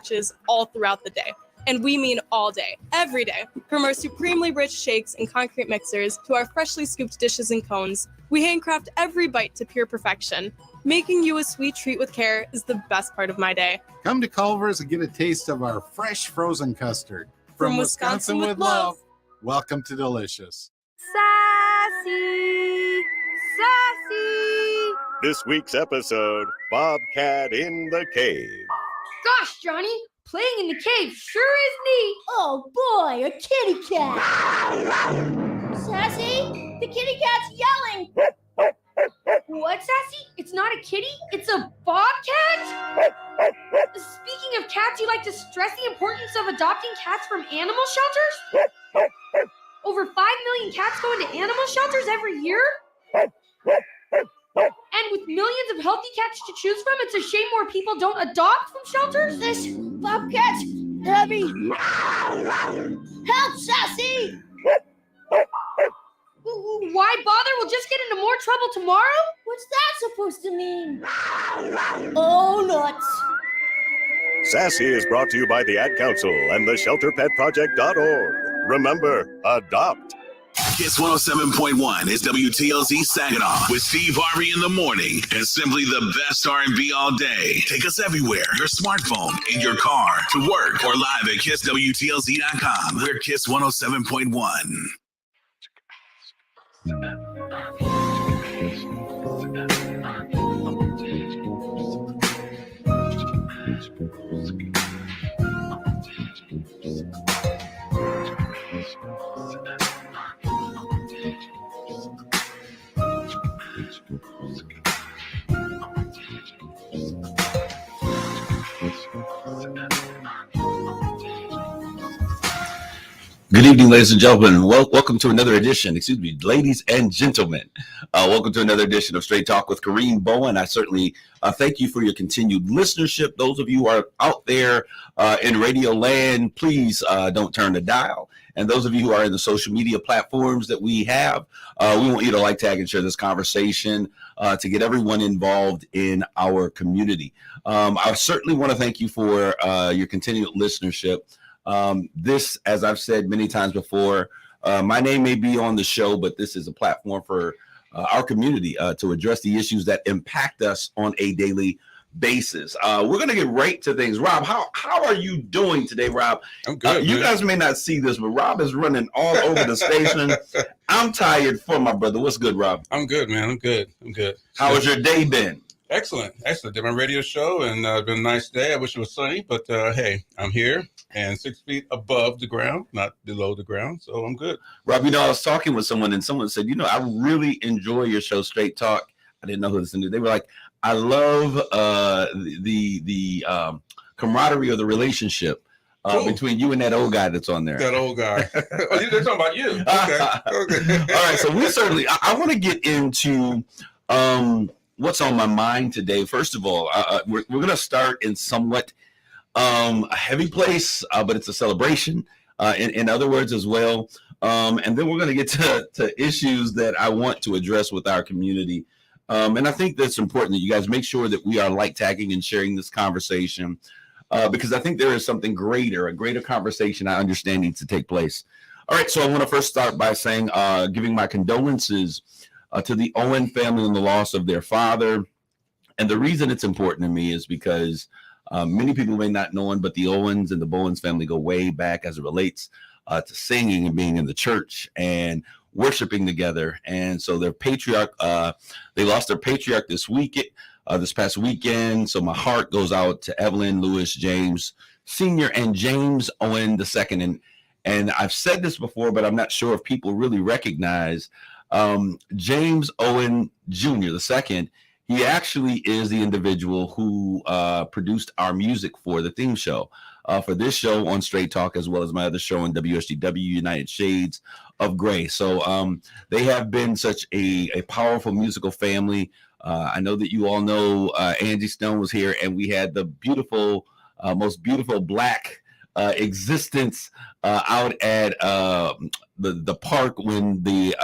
batches all throughout the day. And we mean all day, every day. From our supremely rich shakes and concrete mixers to our freshly scooped dishes and cones, we handcraft every bite to pure perfection. Making you a sweet treat with care is the best part of my day. Come to Culver's and get a taste of our fresh frozen custard. From Wisconsin with love. Welcome to Delicious. Sassy! Sassy! This week's episode, Bobcat in the Cave. Gosh, Johnny, playing in the cave sure is neat. Oh boy, a kitty cat. Sassy, the kitty cat's yelling. What, Sassy? It's not a kitty, it's a bobcat? Speaking of cats, you like to stress the importance of adopting cats from animal shelters? Over 5 million cats go into animal shelters every year? And with millions of healthy cats to choose from, it's a shame more people don't adopt from shelters? This bobcat's heavy. Help, Sassy! Why bother? We'll just get into more trouble tomorrow? What's that supposed to mean? Oh, nuts. Sassy is brought to you by the Ad Council and the ShelterPetProject.org. Remember, adopt. Kiss 107.1 is WTLZ Saginaw with Steve Harvey in the morning and simply the best R&B all day. Take us everywhere. Your smartphone, in your car, to work, or live at KissWTLZ.com. We're Kiss 107.1. Good evening, ladies and gentlemen. Welcome to another edition, ladies and gentlemen. Welcome to another edition of Straight Talk with Kareen Bowen. I certainly thank you for your continued listenership. Those of you who are out there in radio land, please don't turn the dial. And those of you who are in the social media platforms that we have, we want you to like, tag, and share this conversation to get everyone involved in our community. I certainly want to thank you for your continued listenership. This, as I've said many times before, my name may be on the show, but this is a platform for our community to address the issues that impact us on a daily basis. We're going to get right to things. Rob, how are you doing today, Rob? I'm good. You guys may not see this, but Rob is running all over the station. I'm tired for my brother. What's good, Rob? I'm good, man. I'm good. How has your day been? Excellent. Did my radio show, and it's been a nice day. I wish it was sunny, but hey, I'm here and 6 feet above the ground, not below the ground, so I'm good. Rob, I was talking with someone, and someone said, I really enjoy your show, Straight Talk. I didn't know who this is. They were like, I love the camaraderie of the relationship between you and that old guy that's on there. That old guy. Oh, they're talking about you. Okay. All right. So we certainly, I want to get into what's on my mind today. First of all, we're going to start in somewhat a heavy place, but it's a celebration. In other words as well. And then we're going to get to issues that I want to address with our community. And I think that's important that you guys make sure that we are like tagging and sharing this conversation because I think there is something greater, a greater conversation I understand needs to take place. All right, so I want to first start by saying, giving my condolences to the Owen family on the loss of their father. And the reason it's important to me is because many people may not know him, but the Owens and the Bowens family go way back as it relates to singing and being in the church and worshiping together. And so their patriarch, they lost their patriarch this past weekend. So my heart goes out to Evelyn Lewis James Sr. and James Owen II. And I've said this before, but I'm not sure if people really recognize James Owen Jr. II. He actually is the individual who produced our music for the theme show, for this show on Straight Talk, as well as my other show on WSGW, United Shades of Gray. So they have been such a powerful musical family. I know that you all know Angie Stone was here, and we had the beautiful, most beautiful Black existence out at the park when the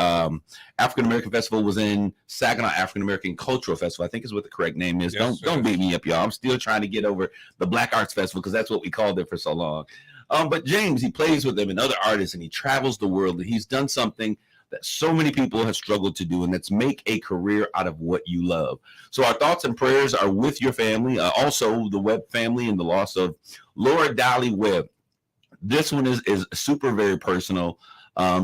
African American Festival was in Saginaw. African American Cultural Festival, I think is what the correct name is. Yes, Don't beat me up, y'all. I'm still trying to get over the Black Arts Festival because that's what we called it for so long. But James, he plays with them and other artists, and he travels the world, and he's done something that so many people have struggled to do, and that's make a career out of what you love. So our thoughts and prayers are with your family, also the Webb family and the loss of Laura Dolly Webb. This one is super very personal.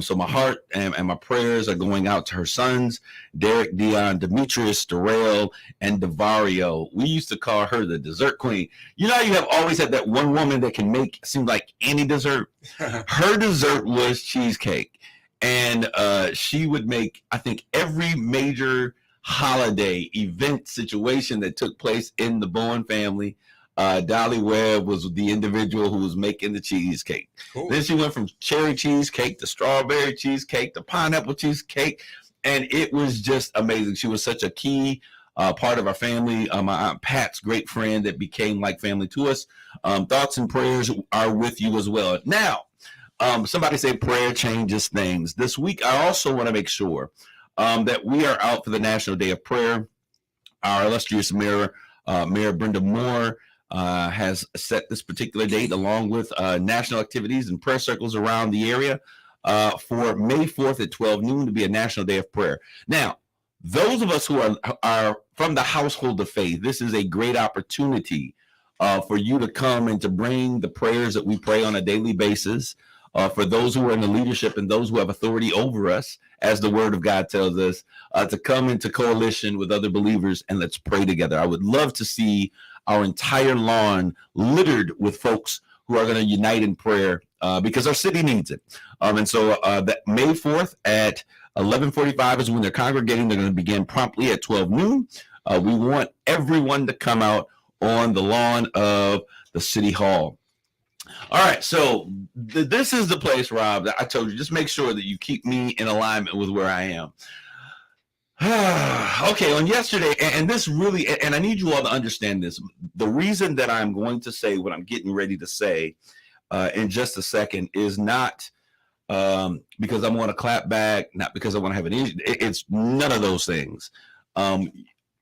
So my heart and my prayers are going out to her sons, Derek, Dion, Demetrius, Darrell, and Devario. We used to call her the dessert queen. You know, you have always had that one woman that can make seem like any dessert. Her dessert was cheesecake. And she would make, I think, every major holiday event situation that took place in the Bowen family. Dolly Webb was the individual who was making the cheesecake. Cool. Then she went from cherry cheesecake to strawberry cheesecake to pineapple cheesecake. And it was just amazing. She was such a key part of our family. My Aunt Pat's great friend that became like family to us. Thoughts and prayers are with you as well. Now, somebody say prayer changes things. This week, I also want to make sure that we are out for the National Day of Prayer. Our illustrious Mayor Brenda Moore has set this particular date along with national activities and prayer circles around the area for May 4th at 12 noon to be a National Day of Prayer. Now, those of us who are from the household of faith, this is a great opportunity for you to come and to bring the prayers that we pray on a daily basis. For those who are in the leadership and those who have authority over us, as the word of God tells us, to come into coalition with other believers and let's pray together. I would love to see our entire lawn littered with folks who are going to unite in prayer because our city needs it. And so that May 4th at 11:45 is when they're congregating. They're going to begin promptly at 12 noon. We want everyone to come out on the lawn of the City Hall. All right, so this is the place, Rob, that I told you, just make sure that you keep me in alignment with where I am. Okay, on yesterday, and this really, and I need you all to understand this, the reason that I'm going to say what I'm getting ready to say in just a second is not because I want to clap back, not because I want to have an issue. It's none of those things.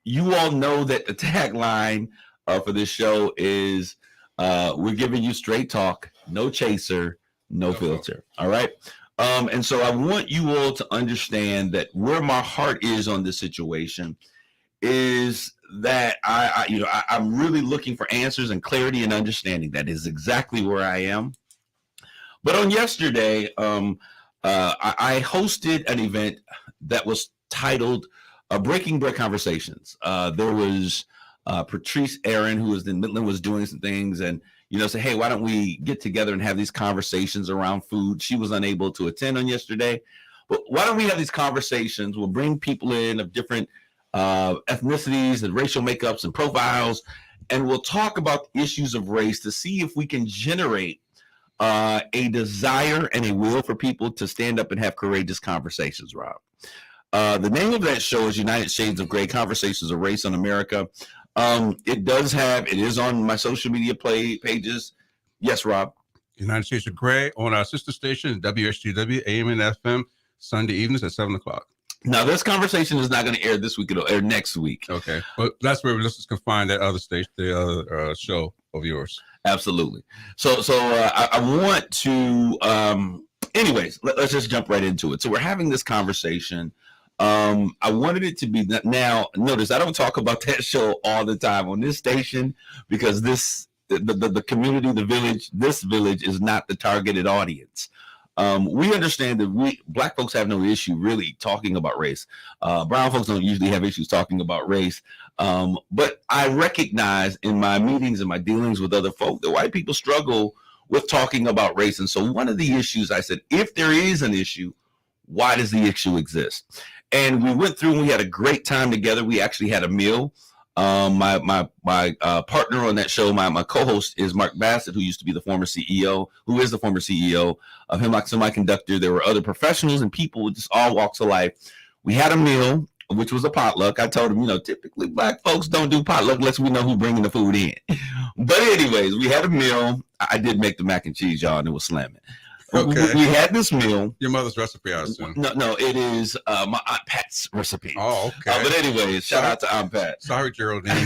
You all know that the tagline for this show is we're giving you straight talk, no chaser, no filter. All right. And so I want you all to understand that where my heart is on this situation is that I'm really looking for answers and clarity and understanding. That is exactly where I am. But on yesterday, I hosted an event that was titled Breaking Bread Conversations. There was Patrice Aaron, who was in Midland, was doing some things and, say, hey, why don't we get together and have these conversations around food? She was unable to attend on yesterday, but why don't we have these conversations? We'll bring people in of different ethnicities and racial makeups and profiles, and we'll talk about issues of race to see if we can generate a desire and a will for people to stand up and have courageous conversations, Rob. The name of that show is United Shades of Gray, Conversations of Race on America. It is on my social media pages. Yes, Rob. United States of Gray on our sister station, WHGW, AM and FM, Sunday evenings at 7 o'clock. Now, this conversation is not going to air this week. It'll air next week. Okay. But that's where listeners can find that other station, the other show of yours. Absolutely. So I want to, anyways, let's just jump right into it. So we're having this conversation. I wanted it to be now. Notice I don't talk about that show all the time on this station because the community, this village is not the targeted audience. We understand that Black folks have no issue really talking about race. Brown folks don't usually have issues talking about race. But I recognize in my meetings and my dealings with other folk that white people struggle with talking about race. And so one of the issues I said, if there is an issue, why does the issue exist? And we went through and we had a great time together. We actually had a meal. My partner on that show, my co-host is Mark Bassett, who is the former CEO of Hemlock Semiconductor. There were other professionals and people with just all walks of life. We had a meal, which was a potluck. I told him, typically Black folks don't do potluck unless we know who's bringing the food in. But anyways, we had a meal. I did make the mac and cheese, y'all, and it was slamming. Okay. We had this meal. Your mother's recipe, I assume. No, it is my Aunt Pat's recipe. Oh, okay. But anyways, shout out to Aunt Pat. Sorry, Geraldine.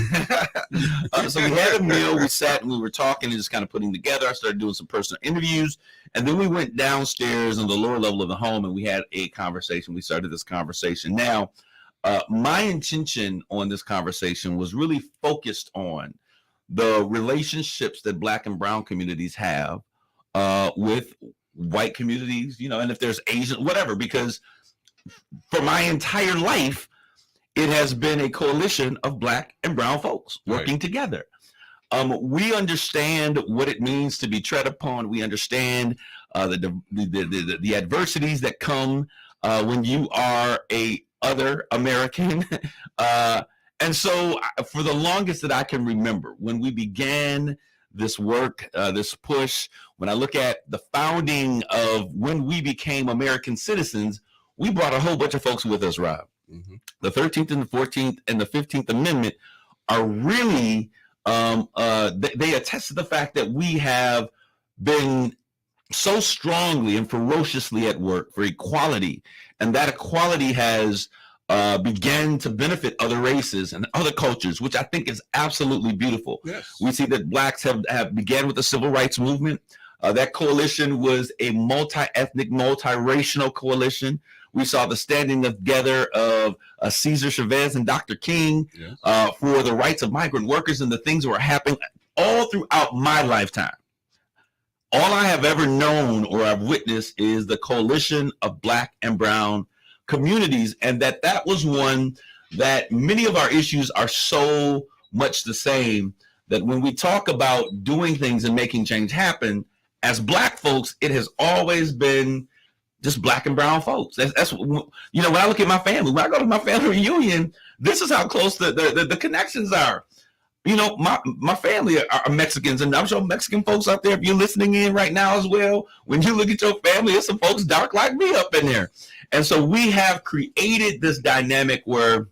So we had a meal, we sat and we were talking and just kind of putting together. I started doing some personal interviews, and then we went downstairs on the lower level of the home and we had a conversation. We started this conversation. Now, my intention on this conversation was really focused on the relationships that Black and brown communities have with white communities, and if there's Asian, whatever, because for my entire life, it has been a coalition of Black and brown folks working together. We understand what it means to be tread upon. We understand the adversities that come when you are a other American. And so for the longest that I can remember, when we began this work, this push, when I look at the founding of when we became American citizens, we brought a whole bunch of folks with us, Rob. Mm-hmm. The 13th and the 14th and the 15th Amendment are really, they attest to the fact that we have been so strongly and ferociously at work for equality, and that equality has began to benefit other races and other cultures, which I think is absolutely beautiful. Yes. We see that Blacks have began with the civil rights movement. That coalition was a multi-ethnic, multi-racial coalition. We saw the standing together of Cesar Chavez and Dr. King for the rights of migrant workers and the things that were happening all throughout my lifetime. All I have ever known or I've witnessed is the coalition of Black and brown communities, and that was one that many of our issues are so much the same that when we talk about doing things and making change happen, as Black folks, it has always been just Black and brown folks. That's when I look at my family, when I go to my family reunion, this is how close the connections are. My family are Mexicans, and I'm sure Mexican folks out there, if you're listening in right now as well, when you look at your family, there's some folks dark like me up in there. And so we have created this dynamic where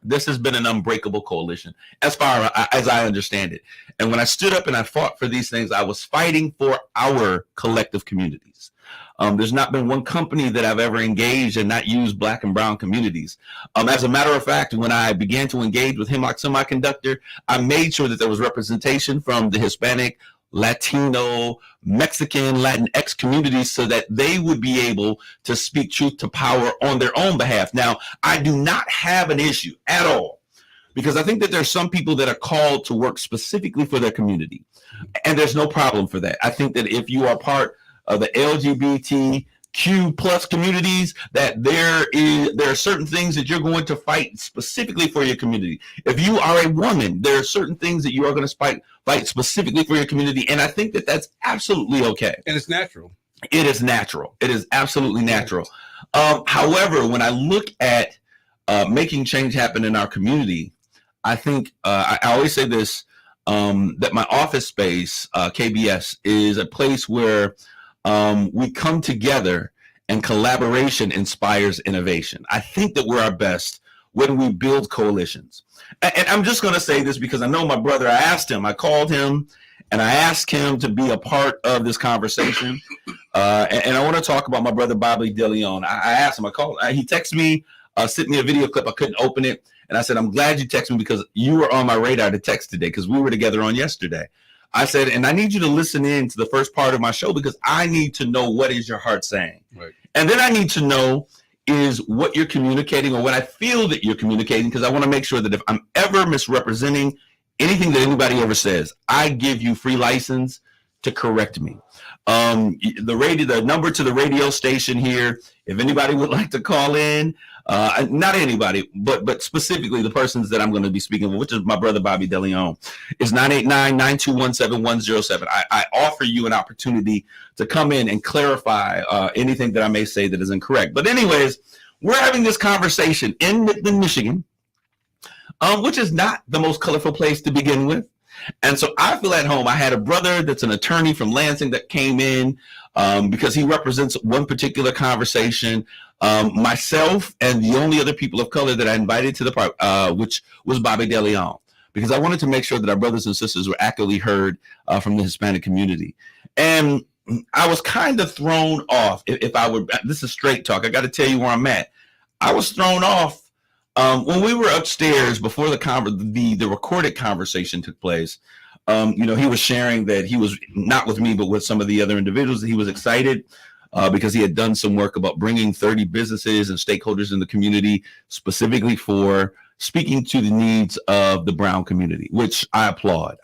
this has been an unbreakable coalition, as far as I understand it. And when I stood up and I fought for these things, I was fighting for our collective communities. There's not been one company that I've ever engaged and not used Black and brown communities. As a matter of fact, when I began to engage with Hemlock Semiconductor, I made sure that there was representation from the Hispanic, Latino, Mexican, Latinx communities so that they would be able to speak truth to power on their own behalf. Now, I do not have an issue at all, because I think that there's some people that are called to work specifically for their community, and there's no problem for that. I think that if you are part of the LGBTQ plus communities, that there are certain things that you're going to fight specifically for your community. If you are a woman, there are certain things that you are going to fight specifically for your community, and I think that that's absolutely okay. And it's natural. It is natural. It is absolutely natural. However, when I look at making change happen in our community, I think I always say this, that my office space, KBS, is a place where we come together and collaboration inspires innovation. I think that we're our best when we build coalitions. And I'm just going to say this because I know my brother, I called him and I asked him to be a part of this conversation. And I want to talk about my brother, Bobby DeLeon. I asked him, he texted me, sent me a video clip. I couldn't open it. And I said, I'm glad you texted me because you were on my radar to text today because we were together on yesterday. I said, and I need you to listen in to the first part of my show because I need to know what is your heart saying. Right. And then I need to know is what you're communicating or what I feel that you're communicating, because I want to make sure that if I'm ever misrepresenting anything that anybody ever says, I give you free license to correct me. The number to the radio station here, if anybody would like to call in, not anybody, but specifically the persons that I'm going to be speaking with, which is my brother Bobby DeLeon, is 989-921-7107. I offer you an opportunity to come in and clarify anything that I may say that is incorrect. But anyways, we're having this conversation in Midland, Michigan, which is not the most colorful place to begin with. And so I feel at home. I had a brother that's an attorney from Lansing that came in because he represents one particular conversation. Myself and the only other people of color that I invited to the park, which was Bobby DeLeon. because I wanted to make sure that our brothers and sisters were accurately heard from the Hispanic community. And I was kind of thrown off. If I were, this is straight talk. I got to tell you where I'm at. I was thrown off when we were upstairs before the recorded conversation took place. He was sharing that he was not with me, but with some of the other individuals. He was excited because he had done some work about bringing 30 businesses and stakeholders in the community specifically for speaking to the needs of the brown community, which I applaud.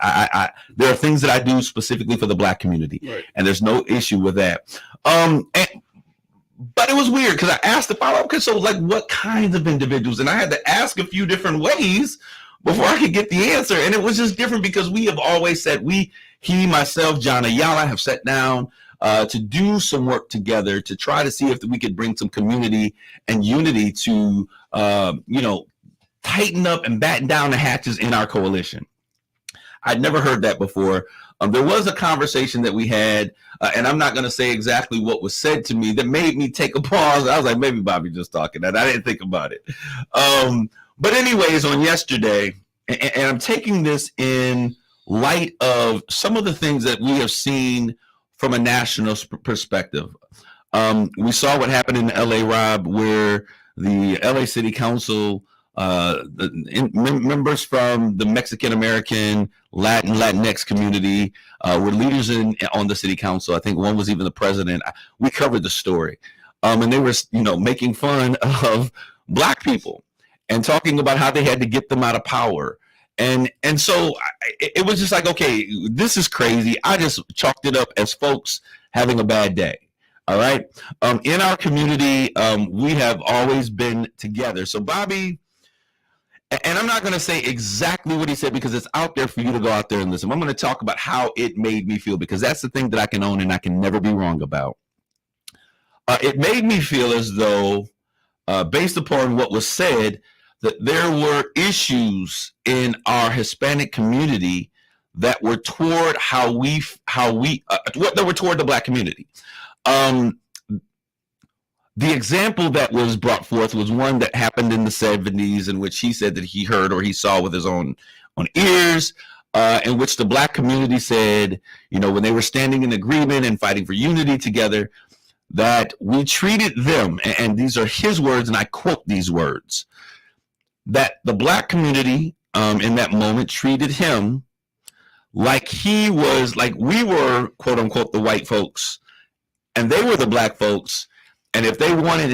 There are things that I do specifically for the Black community, right, and there's no issue with that. But it was weird because I asked the follow-up, okay, so like what kinds of individuals? And I had to ask a few different ways before I could get the answer. And it was just different because we have always said, he, myself, John Ayala have sat down to do some work together to try to see if we could bring some community and unity to, tighten up and batten down the hatches in our coalition. I'd never heard that before. There was a conversation that we had, and I'm not going to say exactly what was said to me that made me take a pause. I was like, maybe Bobby just talking that. I didn't think about it. But anyways, on yesterday, and I'm taking this in light of some of the things that we have seen from a national perspective. We saw what happened in LA, Rob, where the LA City Council members from the Mexican American Latinx community were leaders on the city council. I think one was even the president. We covered the story, and they were making fun of Black people and talking about how they had to get them out of power. And so it was just like, okay, this is crazy. I just chalked it up as folks having a bad day. All right. In our community, we have always been together. So Bobby, and I'm not going to say exactly what he said because it's out there for you to go out there and listen. I'm going to talk about how it made me feel because that's the thing that I can own and I can never be wrong about. It made me feel as though, based upon what was said, that there were issues in our Hispanic community that were toward that were toward the Black community. The example that was brought forth was one that happened in the 70s in which he said that he heard or he saw with his own ears, in which the Black community said, when they were standing in agreement and fighting for unity together, that we treated them, and these are his words, and I quote these words, that the Black community in that moment treated him like we were, quote unquote, the white folks, and they were the Black folks. And if they wanted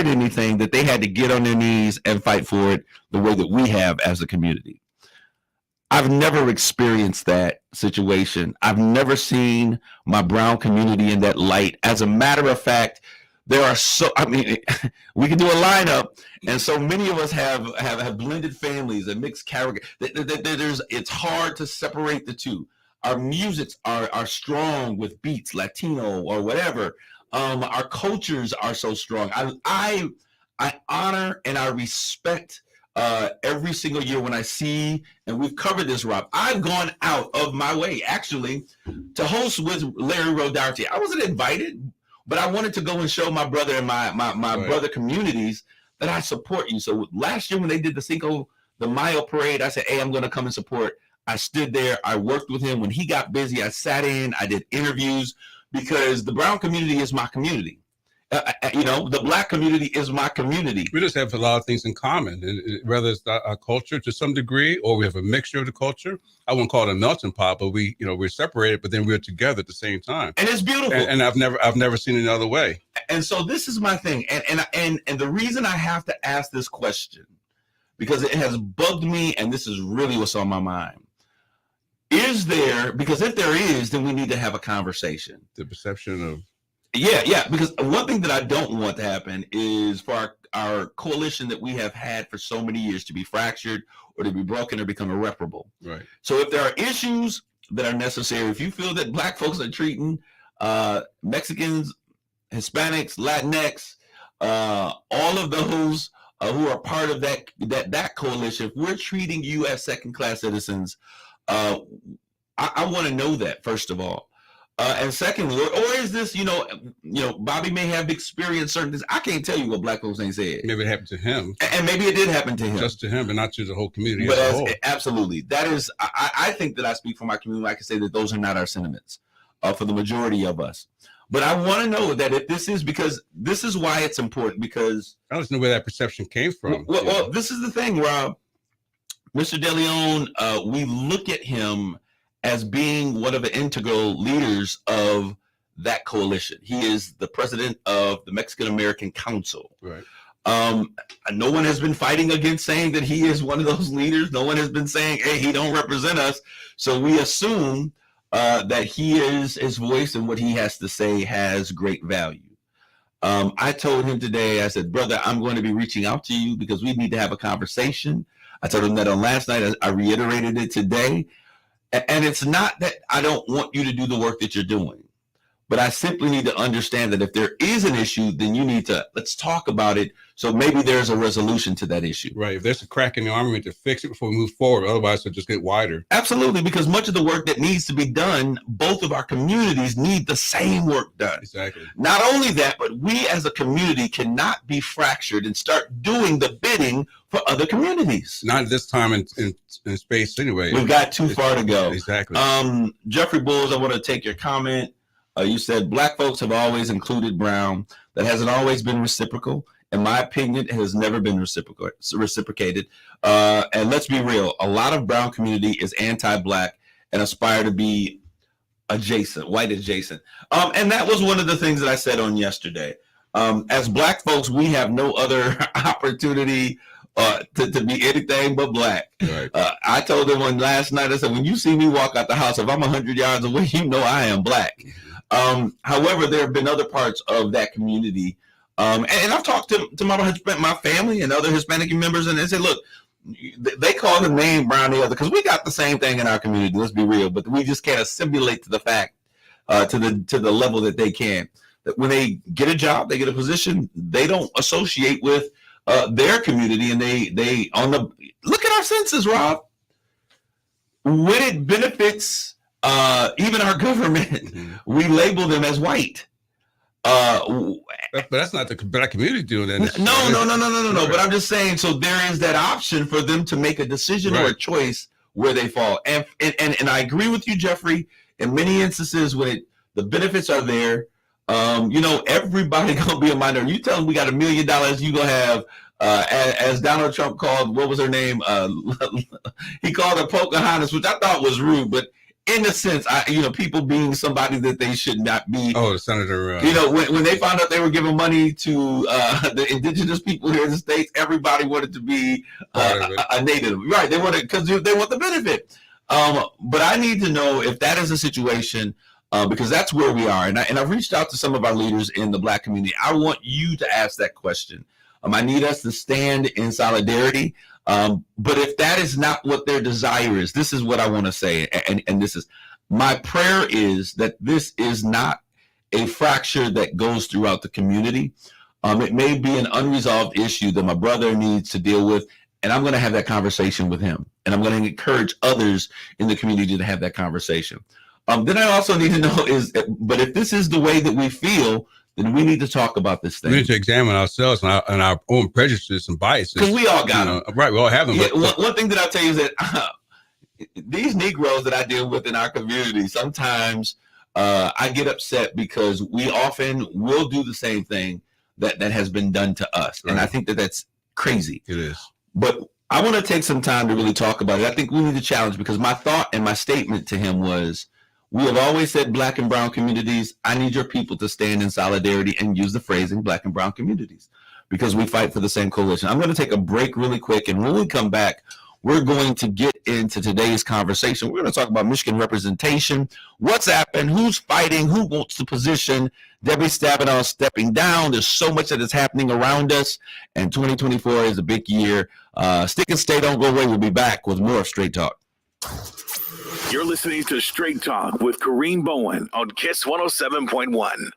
anything, that they had to get on their knees and fight for it the way that we have as a community. I've never experienced that situation. I've never seen my brown community in that light. As a matter of fact, we can do a lineup, and so many of us have blended families and mixed character. It's hard to separate the two. Our musics are strong with beats, Latino or whatever. Our cultures are so strong. I honor and I respect every single year when I see, and we've covered this, Rob. I've gone out of my way actually to host with Larry Rodarty. I wasn't invited, but I wanted to go and show my brother and my right, brother communities that I support you. So last year when they did the Cinco de Mayo parade, I said, hey, I'm going to come and support. I stood there. I worked with him. When he got busy, I sat in. I did interviews. Because the brown community is my community. The Black community is my community. We just have a lot of things in common, whether it's our culture to some degree, or we have a mixture of the culture. I wouldn't call it a melting pot, but we're separated, but then we're together at the same time. And it's beautiful. And I've never seen it another way. And so this is my thing. And the reason I have to ask this question, because it has bugged me, and this is really what's on my mind. Is there, because if there is, then we need to have a conversation. The perception of... Yeah, because one thing that I don't want to happen is for our coalition that we have had for so many years to be fractured or to be broken or become irreparable. Right. So if there are issues that are necessary, if you feel that Black folks are treating Mexicans, Hispanics, Latinx, all of those who are part of that coalition, if we're treating you as second-class citizens, I want to know that, first of all. And secondly, or is this, Bobby may have experienced certain things. I can't tell you what black folks ain't said. Maybe it happened to him. And maybe it did happen to him. Just to him, but not to the whole community But as a whole. Absolutely. That is, I think that I speak for my community. I can say that those are not our sentiments for the majority of us. But I want to know that if this is, because this is why it's important, because I don't know where that perception came from. Well, this is the thing, Rob. Mr. DeLeon, we look at him as being one of the integral leaders of that coalition. He is the president of the Mexican American Council. Right. No one has been fighting against saying that he is one of those leaders. No one has been saying, hey, he don't represent us. So we assume that his voice and what he has to say has great value. I told him today, I said, brother, I'm going to be reaching out to you because we need to have a conversation. I told him that on last night. I reiterated it today. And it's not that I don't want you to do the work that you're doing, but I simply need to understand that if there is an issue, then let's talk about it. So maybe there's a resolution to that issue. Right. If there's a crack in the armament to fix it before we move forward, otherwise it'll just get wider. Absolutely, because much of the work that needs to be done, both of our communities need the same work done. Exactly. Not only that, but we as a community cannot be fractured and start doing the bidding for other communities. Not at this time in space anyway. We've got too far to go. Exactly. Jeffrey Bulls, I want to take your comment. You said black folks have always included brown. That hasn't always been reciprocal. In my opinion, it has never been reciprocated. And let's be real, a lot of brown community is anti-black and aspire to be white adjacent. And that was one of the things that I said on yesterday. As black folks, we have no other opportunity to be anything but black. Right. I told them on last night, I said, when you see me walk out the house, if I'm 100 yards away, you know I am black. However, there have been other parts of that community. And I've talked to my family and other Hispanic members, and they say, look, they call the name brown the other because we got the same thing in our community. Let's be real, but we just can't assimilate to the fact to the level that they can. That when they get a job, they get a position, they don't associate with their community, and they look at our census, Rob. When it benefits even our government, we label them as white. But that's not the black community doing that. No. But I'm just saying, so there is that option for them to make a decision or a choice where they fall. And I agree with you, Jeffrey. In many instances, when the benefits are there, everybody gonna be a minority. You tell them we got $1 million, you gonna have, as Donald Trump called, what was her name? He called her Pocahontas, which I thought was rude, but in a sense, people being somebody that they should not be. Oh, Senator. When they found out they were giving money to the indigenous people here in the States, everybody wanted to be a native. Right. They wanted, because they want the benefit. But I need to know if that is a situation, because that's where we are. And I've reached out to some of our leaders in the black community. I want you to ask that question. I need us to stand in solidarity. But if that is not what their desire is, this is what I want to say. And this is my prayer, is that this is not a fracture that goes throughout the community. It may be an unresolved issue that my brother needs to deal with. And I'm going to have that conversation with him. And I'm going to encourage others in the community to have that conversation. Then I also need to know but if this is the way that we feel, then we need to talk about this thing. We need to examine ourselves and our own prejudices and biases. Because we all got them. Right, we all have them. Yeah, one thing that I'll tell you is that these Negroes that I deal with in our community, sometimes I get upset because we often will do the same thing that has been done to us. Right. And I think that that's crazy. It is. But I want to take some time to really talk about it. I think we need to challenge, because my thought and my statement to him was, we have always said black and brown communities, I need your people to stand in solidarity and use the phrasing black and brown communities, because we fight for the same coalition. I'm going to take a break really quick. And when we come back, we're going to get into today's conversation. We're going to talk about Michigan representation, what's happened, who's fighting, who wants the position. Debbie Stabenow stepping down. There's so much that is happening around us. And 2024 is a big year. Stick and stay, don't go away. We'll be back with more of Straight Talk. You're listening to Straight Talk with Kareen Bowen on KISS 107.1.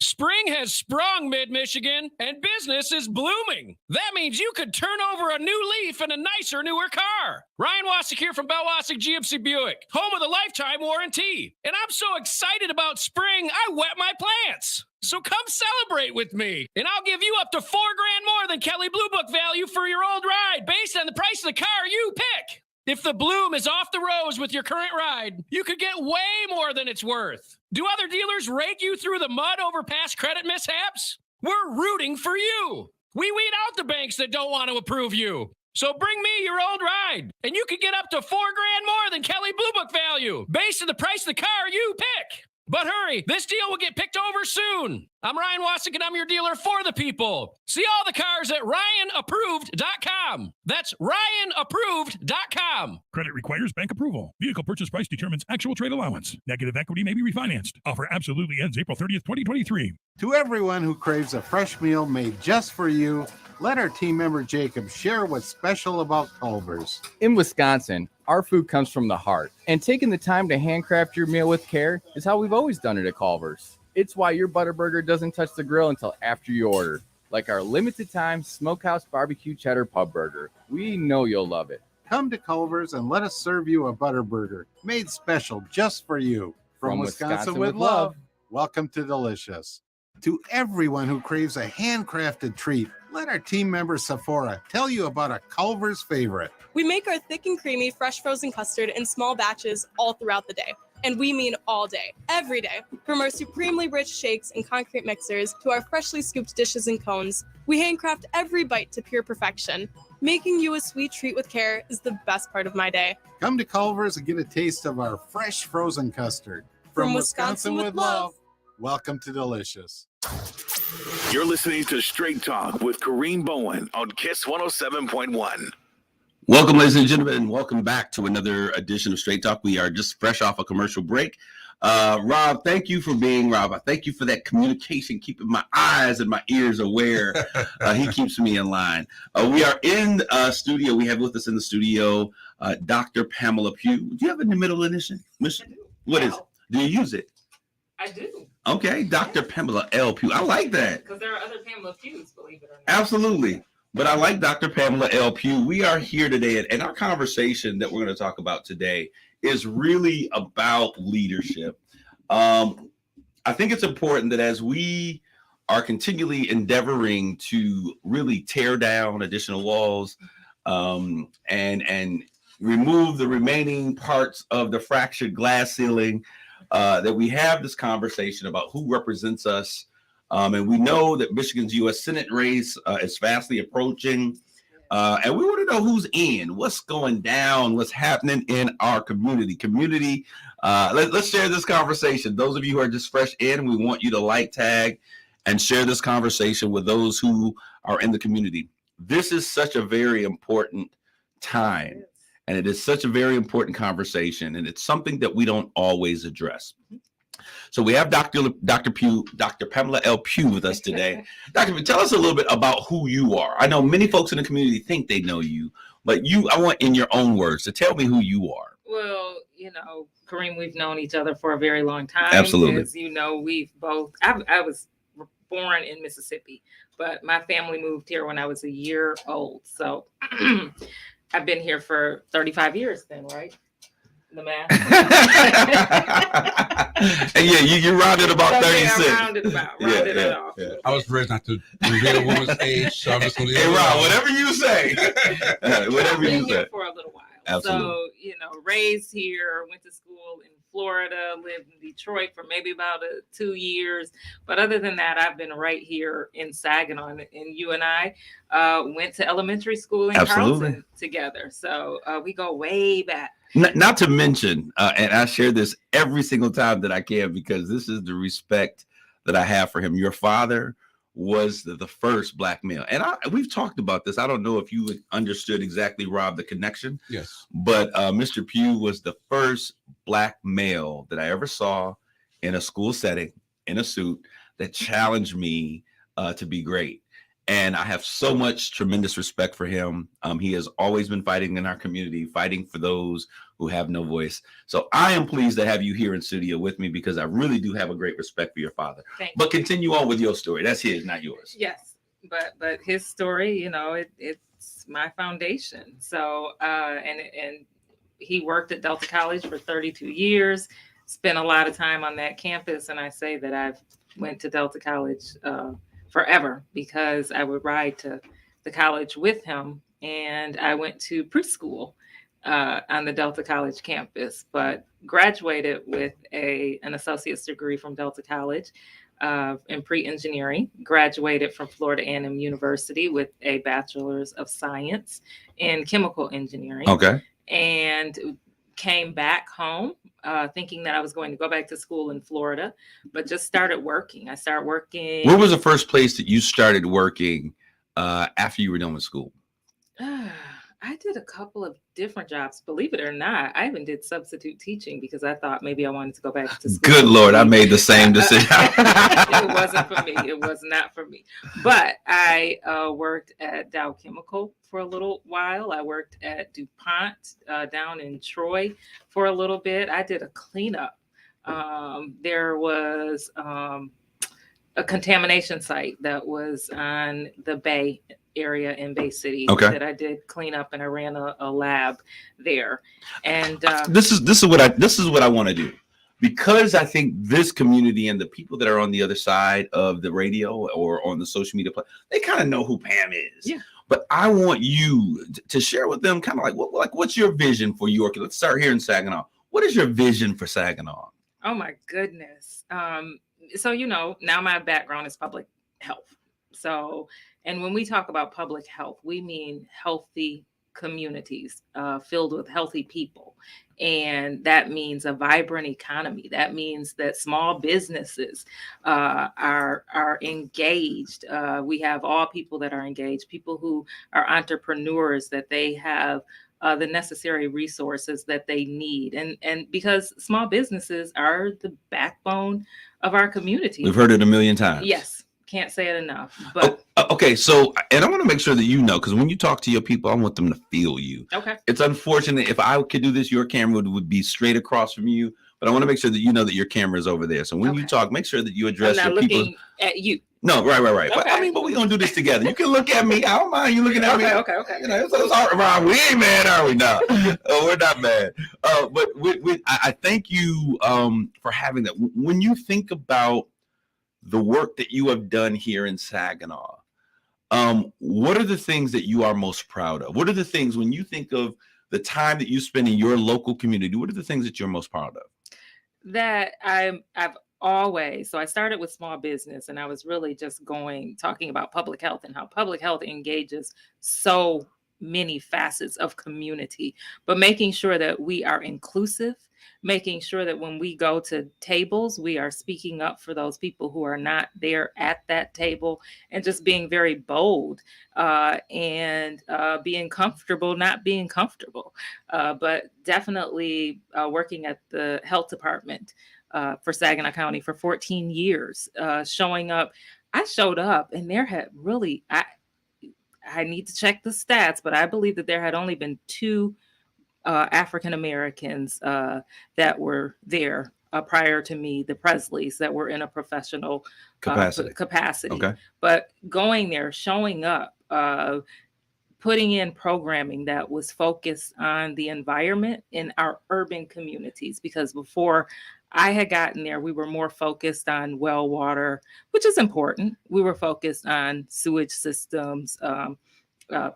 Spring has sprung mid-Michigan, and business is blooming. That means you could turn over a new leaf in a nicer, newer car. car. Ryan Wasik here from Bell Wasik GMC Buick, home of the lifetime warranty. And I'm so excited about spring, I wet my plants. So come celebrate with me, and I'll give you up to $4,000 more than Kelley Blue Book value for your old ride based on the price of the car you pick. If the bloom is off the rose with your current ride, you could get way more than it's worth. Do other dealers rake you through the mud over past credit mishaps? We're rooting for you. We weed out the banks that don't want to approve you. So bring me your old ride, and you could get up to $4,000 more than Kelley Blue Book value based on the price of the car you pick. But hurry, this deal will get picked over soon. I'm Ryan Wasik, and I'm your dealer for the people. See all the cars at RyanApproved.com. That's RyanApproved.com. Credit requires bank approval. Vehicle purchase price determines actual trade allowance. Negative equity may be refinanced. Offer absolutely ends April 30th, 2023. To everyone who craves a fresh meal made just for you, let our team member Jacob share what's special about Culver's. In Wisconsin, our food comes from the heart, and taking the time to handcraft your meal with care is how we've always done it at Culver's. It's why your Butterburger doesn't touch the grill until after you order, like our limited time Smokehouse Barbecue Cheddar Pub Burger. We know you'll love it. Come to Culver's and let us serve you a Butterburger made special just for you. From Wisconsin with love, welcome to Delicious. To everyone who craves a handcrafted treat, let our team member Sephora tell you about a Culver's favorite. We make our thick and creamy fresh frozen custard in small batches all throughout the day. And we mean all day, every day. From our supremely rich shakes and concrete mixers to our freshly scooped dishes and cones, we handcraft every bite to pure perfection. Making you a sweet treat with care is the best part of my day. Come to Culver's and get a taste of our fresh frozen custard. From Wisconsin with love, welcome to Delicious. You're listening to Straight Talk with Kareen Bowen on KISS 107.1. Welcome, ladies and gentlemen, and welcome back to another edition of Straight Talk. We are just fresh off a commercial break. Rob, thank you for being Rob. I thank you for that communication, keeping my eyes and my ears aware. He keeps me in line. We are in studio. We have with us in the studio Dr. Pamela Pugh. Do you have a middle initial? What is it? Do you use it? I do. Okay, Dr. Pamela L. Pugh. I like that. Because there are other Pamela Pughs, believe it or not. Absolutely. But I like Dr. Pamela L. Pugh. We are here today, and our conversation that we're going to talk about today is really about leadership. I think it's important that as we are continually endeavoring to really tear down additional walls and remove the remaining parts of the fractured glass ceiling, that we have this conversation about who represents us. And we know that Michigan's U.S. Senate race is fastly approaching. And we want to know who's in, what's going down, what's happening in our community. Let's share this conversation. Those of you who are just fresh in, we want you to like, tag, and share this conversation with those who are in the community. This is such a very important time, and it is such a very important conversation, and it's something that we don't always address. So we have Dr. Pamela L. Pugh with us today. Dr. Tell us a little bit about who you are. I know many folks in the community think they know you, but I want in your own words to tell me who you are. Well, Kareen, we've known each other for a very long time. Absolutely. As you know, we've both, I was born in Mississippi, but my family moved here when I was a year old. So I've been here for 35 years then, right? The math. And yeah, you rounded about 36. I rounded it off. Yeah. I was raised not to reveal a woman's age, so I'm just going to leave it Rob, alone. whatever you say. Whatever you say. For a little while. Absolutely. So, raised here, went to school in Florida, lived in Detroit for maybe about 2 years. But other than that, I've been right here in Saginaw. And you and I went to elementary school in Carlton together. So we go way back. Not to mention, and I share this every single time that I can, because this is the respect that I have for him. Your father was the first Black male. And we've talked about this. I don't know if you understood exactly, Rob, the connection. Yes. But Mr. Pugh was the first Black male that I ever saw in a school setting, in a suit, that challenged me to be great. And I have so much tremendous respect for him. He has always been fighting in our community, fighting for those who have no voice. So I am pleased to have you here in studio with me, because I really do have a great respect for your father. Thank you. But continue on with your story. That's his, not yours. Yes. but his story, it's my foundation. So and he worked at Delta College for 32 years, spent a lot of time on that campus, and I say that I've went to Delta College forever because I would ride to the college with him, and I went to preschool on the Delta College campus, but graduated with an associate's degree from Delta College in pre-engineering, graduated from Florida A&M University with a bachelor's of science in chemical engineering. Okay. And came back home thinking that I was going to go back to school in Florida, but just started working. I started working. Where was the first place that you started working after you were done with school? I did a couple of different jobs, believe it or not. I even did substitute teaching because I thought maybe I wanted to go back to school. Good Lord, I made the same decision. It wasn't for me. It was not for me. But I worked at Dow Chemical for a little while. I worked at DuPont down in Troy for a little bit. I did a cleanup. There was a contamination site that was on the Bay area in Bay City that I did clean up, and I ran a lab there. And this is what I want to do, because I think this community and the people that are on the other side of the radio or on the social media they kind of know who Pam is. Yeah. But I want you to share with them kind of what's your vision for York? Let's start here in Saginaw. What is your vision for Saginaw? Oh my goodness. So, now my background is public health. So, and when we talk about public health, we mean healthy communities filled with healthy people. And that means a vibrant economy. That means that small businesses are engaged. We have all people that are engaged, people who are entrepreneurs, that they have the necessary resources that they need. And because small businesses are the backbone of our community. We've heard it a million times. Yes. Can't say it enough. But okay, so, and I want to make sure that because when you talk to your people, I want them to feel you. Okay. It's unfortunate. If I could do this, your camera would be straight across from you, but I want to make sure that you know that your camera is over there. So when you talk, make sure that you address I'm not your people. looking at you. No, right. Okay. But we're gonna do this together. You can look at me. I don't mind you looking at me. Okay. It's all right. We ain't mad, are we? No, we're not mad. But I thank you for having that. When you think about the work that you have done here in Saginaw, what are the things that you are most proud of? What are the things, when you think of the time that you spend in your local community, what are the things that you're most proud of? That I've always, so I started with small business, and I was really just talking about public health and how public health engages so many facets of community, but making sure that we are inclusive, making sure that when we go to tables, we are speaking up for those people who are not there at that table, and just being very bold and being comfortable, not being comfortable, but definitely working at the health department for Saginaw County for 14 years, showing up. I showed up, and there had really, I need to check the stats, but I believe that there had only been 2 African Americans that were there prior to me, the Presleys, that were in a professional capacity. Okay. But going there, showing up, putting in programming that was focused on the environment in our urban communities, because before I had gotten there, we were more focused on well water, which is important. We were focused on sewage systems,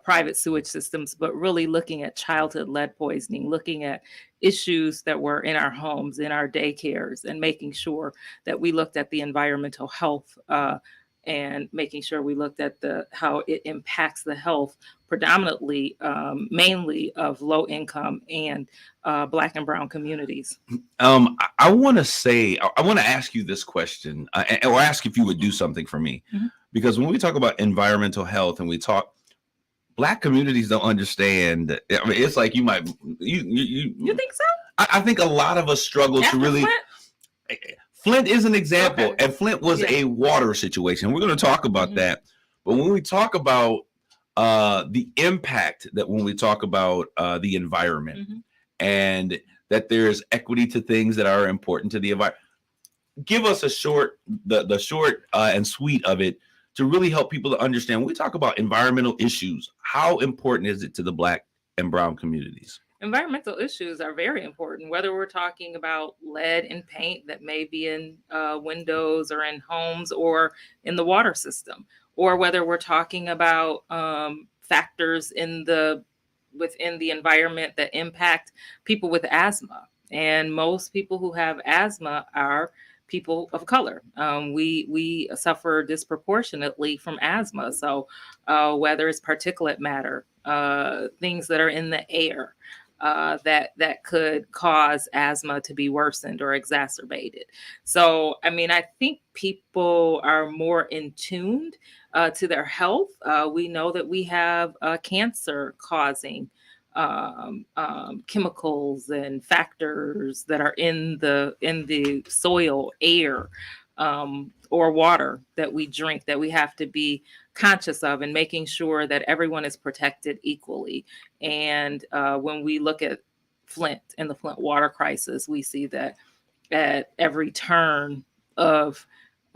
private sewage systems, but really looking at childhood lead poisoning, looking at issues that were in our homes, in our daycares, and making sure that we looked at the environmental health and making sure we looked at how it impacts the health predominantly, mainly of low income and Black and Brown communities. I want to ask you this question, or ask if you would do something for me, because when we talk about environmental health and we talk, Black communities don't understand. I mean, it's like you think so? I think a lot of us struggle to really. Flint is an example, and Flint was a water situation. We're going to talk about that. But when we talk about the impact that when we talk about the environment and that there's equity to things that are important to the environment, give us the short and sweet of it. to really help people to understand when we talk about environmental issues, how important is it to the Black and brown communities? Environmental issues are very important, whether we're talking about lead in paint that may be in windows or in homes or in the water system, or whether we're talking about factors within the environment that impact people with asthma. And most people who have asthma are people of color. We suffer disproportionately from asthma. So whether it's particulate matter, things that are in the air, that could cause asthma to be worsened or exacerbated. So, I mean, I think people are more in tuned to their health. We know that we have cancer causing chemicals and factors that are in the soil, air, or water that we drink, that we have to be conscious of, and making sure that everyone is protected equally. And when we look at Flint and the Flint water crisis, we see that at every turn of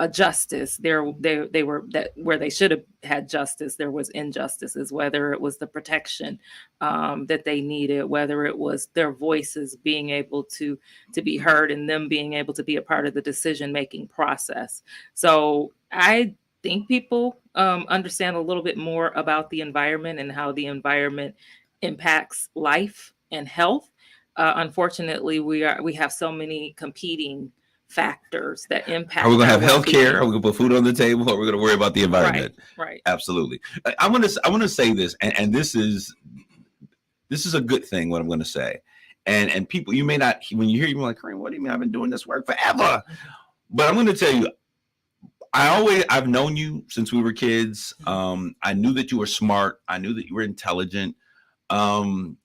a justice, they were that where they should have had justice, there was injustices, whether it was the protection that they needed, whether it was their voices being able to be heard and them being able to be a part of the decision making process. So I think people understand a little bit more about the environment and how the environment impacts life and health. Unfortunately, we have so many competing factors that impact. Are we going to our have health care? well-being. Are we going to put food on the table? Or are we going to worry about the environment? Right. Absolutely. I want to say this, and this is a good thing. What I'm going to say, and people, you may not, when you hear, you're like, Kareen, what do you mean? I've been doing this work forever. But I'm going to tell you, I've known you since we were kids. I knew that you were smart. I knew that you were intelligent. And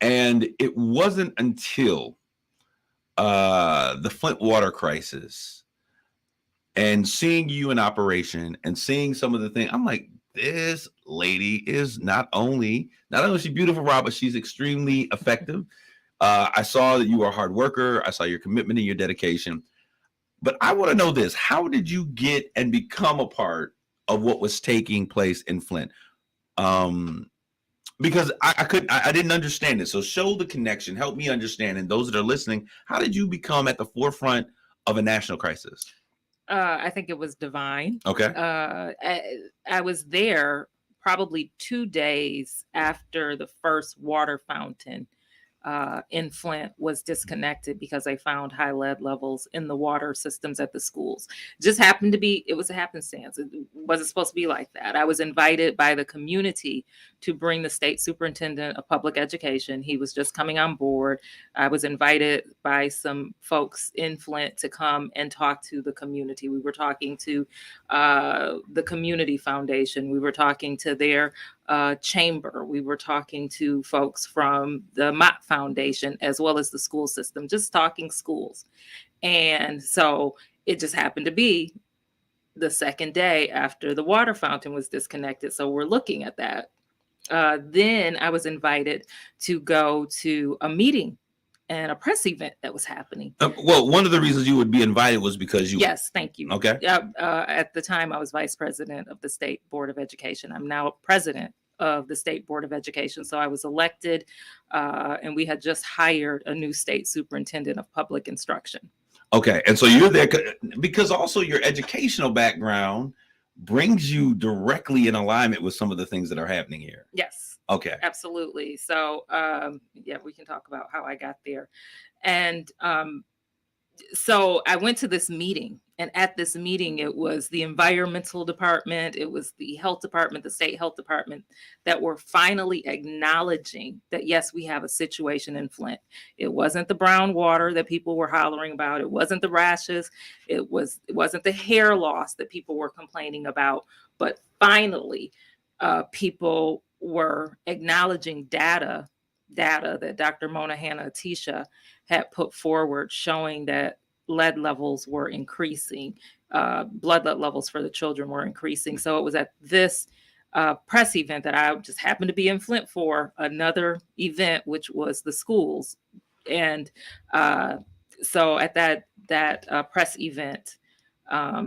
it wasn't until the Flint water crisis and seeing you in operation and seeing some of the things, I'm like, this lady is not only is she beautiful, Rob, but she's extremely effective. I saw that you are a hard worker. I saw your commitment and your dedication. But I want to know this: how did you get and become a part of what was taking place in Flint? Because I didn't understand it. So show the connection, help me understand. And those that are listening, how did you become at the forefront of a national crisis? I think it was divine. Okay. I was there probably 2 days after the first water fountain in Flint was disconnected because they found high lead levels in the water systems at the schools. Just happened to be, it was a happenstance. It wasn't supposed to be like that. I was invited by the community to bring the state superintendent of public education. He was just coming on board. I was invited by some folks in Flint to come and talk to the community. We were talking to the community foundation. We were talking to their chamber. We were talking to folks from the Mott Foundation, as well as the school system, just talking schools. And so it just happened to be the second day after the water fountain was disconnected. So we're looking at that. Then I was invited to go to a meeting and a press event that was happening. Well, one of the reasons you would be invited was because you. Yes, thank you. Okay. At the time, I was vice president of the State Board of Education. I'm now president of the State Board of Education. So I was elected, and we had just hired a new state superintendent of public instruction. Okay. And so you're there because also your educational background brings you directly in alignment with some of the things that are happening here. Yes. Okay. Absolutely. So, yeah, we can talk about how I got there. And so I went to this meeting, and at this meeting, it was the environmental department, it was the health department, the state health department, that were finally acknowledging that, yes, we have a situation in Flint. It wasn't the brown water that people were hollering about. It wasn't the rashes. It wasn't the hair loss that people were complaining about. But finally, people were acknowledging data that Dr. Mona Hanna-Attisha had put forward, showing that lead levels were increasing, blood lead levels for the children were increasing. So it was at this press event that I just happened to be in Flint for another event, which was the schools. And so at that press event,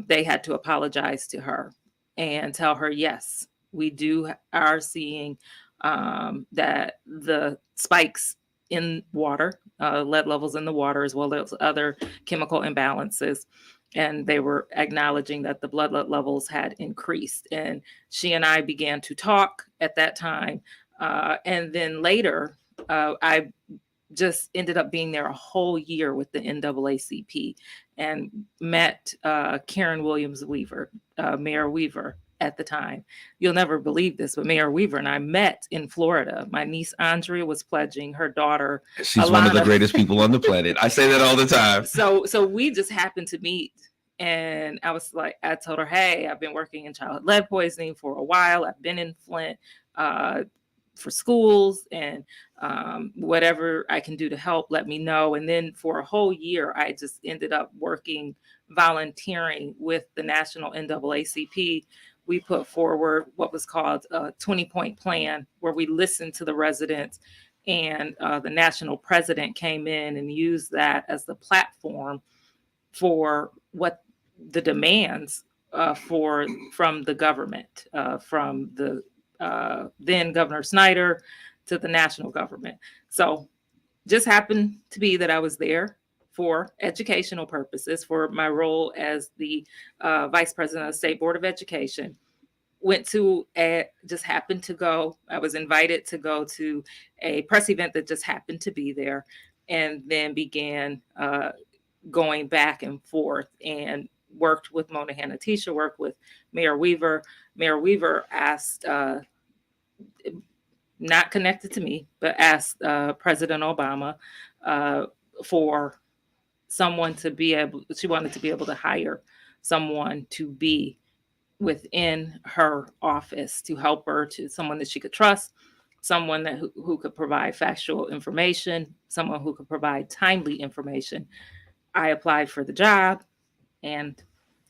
they had to apologize to her and tell her, yes, we are seeing that the spikes in water, lead levels in the water, as well as other chemical imbalances. And they were acknowledging that the blood lead levels had increased. And she and I began to talk at that time. And then later, I just ended up being there a whole year with the NAACP and met Karen Williams Weaver, Mayor Weaver at the time. You'll never believe this, but Mayor Weaver and I met in Florida. My niece Andrea was pledging, her daughter. She's one of the greatest people on the planet. I say that all the time. So we just happened to meet. And I was like, I told her, hey, I've been working in childhood lead poisoning for a while. I've been in Flint for schools, and whatever I can do to help, let me know. And then for a whole year, I just ended up volunteering with the national NAACP. We put forward what was called a 20-point plan, where we listened to the residents, and the national president came in and used that as the platform for what the demands from the government, from the then Governor Snyder to the national government. So just happened to be that I was there for educational purposes, for my role as the vice president of the State Board of Education. Just happened to go. I was invited to go to a press event that just happened to be there, and then began going back and forth and worked with Mona Hanna-Attisha, worked with Mayor Weaver. Mayor Weaver asked, not connected to me, but asked President Obama for someone to be able, she wanted to be able to hire someone to be within her office to help her, to someone that she could trust, someone that who could provide factual information, someone who could provide timely information. I applied for the job and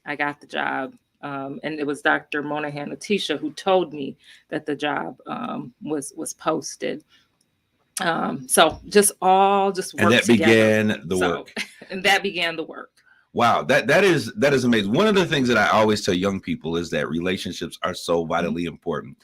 I got the job. And it was Dr. Mona Hanna-Attisha who told me that the job was posted. So just worked and that together. Began the work. And that began the work. Wow, that is amazing. One of the things that I always tell young people is that relationships are so vitally important.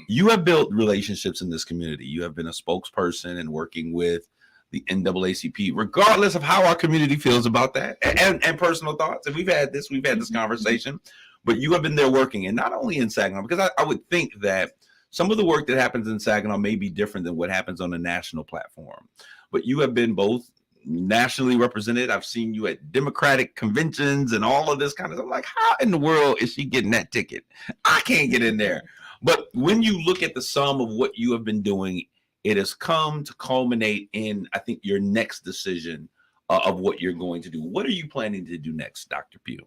You have built relationships in this community. You have been a spokesperson and working with the NAACP, regardless of how our community feels about that, and personal thoughts. And we've had this conversation, but you have been there working, and not only in Saginaw, because I would think that some of the work that happens in Saginaw may be different than what happens on a national platform. But you have been both nationally represented. I've seen you at Democratic conventions and all of this kind of stuff. I'm like, how in the world is she getting that ticket? I can't get in there. But when you look at the sum of what you have been doing, it has come to culminate in, I think, your next decision of what you're going to do. What are you planning to do next, Dr. Pugh?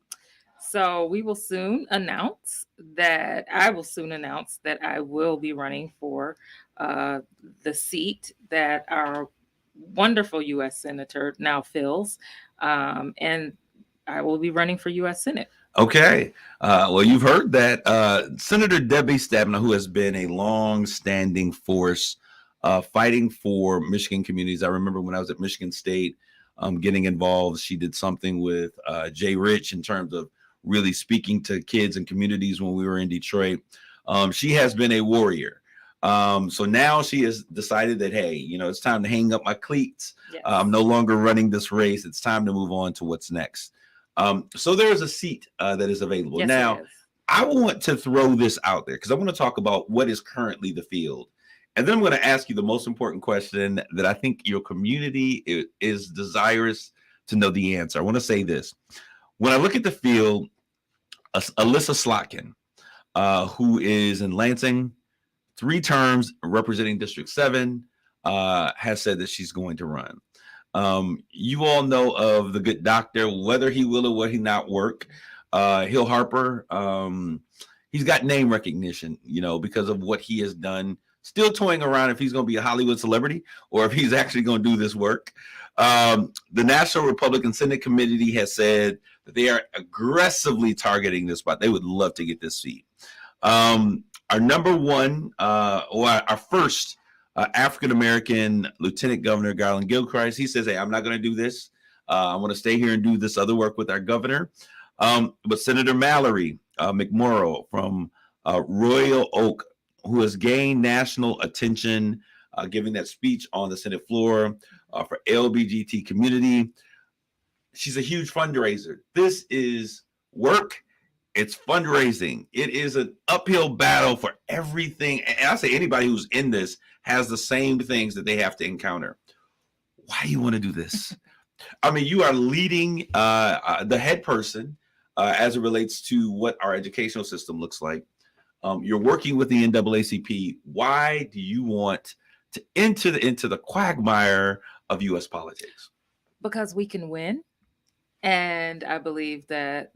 So I will soon announce that I will be running for the seat that our wonderful U.S. Senator now fills, and I will be running for U.S. Senate. Okay. Well, you've heard that Senator Debbie Stabenow, who has been a long-standing force fighting for Michigan communities. I remember when I was at Michigan State getting involved. She did something with Jay Rich in terms of really speaking to kids and communities when we were in Detroit. She has been a warrior. So now she has decided that, hey, it's time to hang up my cleats. Yes. I'm no longer running this race. It's time to move on to what's next. So there is a seat that is available. Yes, now, I want to throw this out there because I want to talk about what is currently the field. And then I'm going to ask you the most important question that I think your community is desirous to know the answer. I want to say this. When I look at the field, Alyssa Slotkin, who is in Lansing, 3 terms representing District 7, has said that she's going to run. You all know of the good doctor, whether he will or will he not work. Hill Harper, he's got name recognition, because of what he has done. Still toying around if he's going to be a Hollywood celebrity or if he's actually going to do this work. The National Republican Senate Committee has said that they are aggressively targeting this spot. They would love to get this seat. Our number one, or our first African-American Lieutenant Governor, Garland Gilchrist, he says, hey, I'm not going to do this. I want to stay here and do this other work with our governor. But Senator Mallory, McMorrow from Royal Oak, who has gained national attention, giving that speech on the Senate floor for LBGT community. She's a huge fundraiser. This is work. It's fundraising. It is an uphill battle for everything. And I say anybody who's in this has the same things that they have to encounter. Why do you want to do this? I mean, you are leading the head person as it relates to what our educational system looks like. You're working with the NAACP. Why do you want to enter into the quagmire of U.S. politics? Because we can win. And I believe that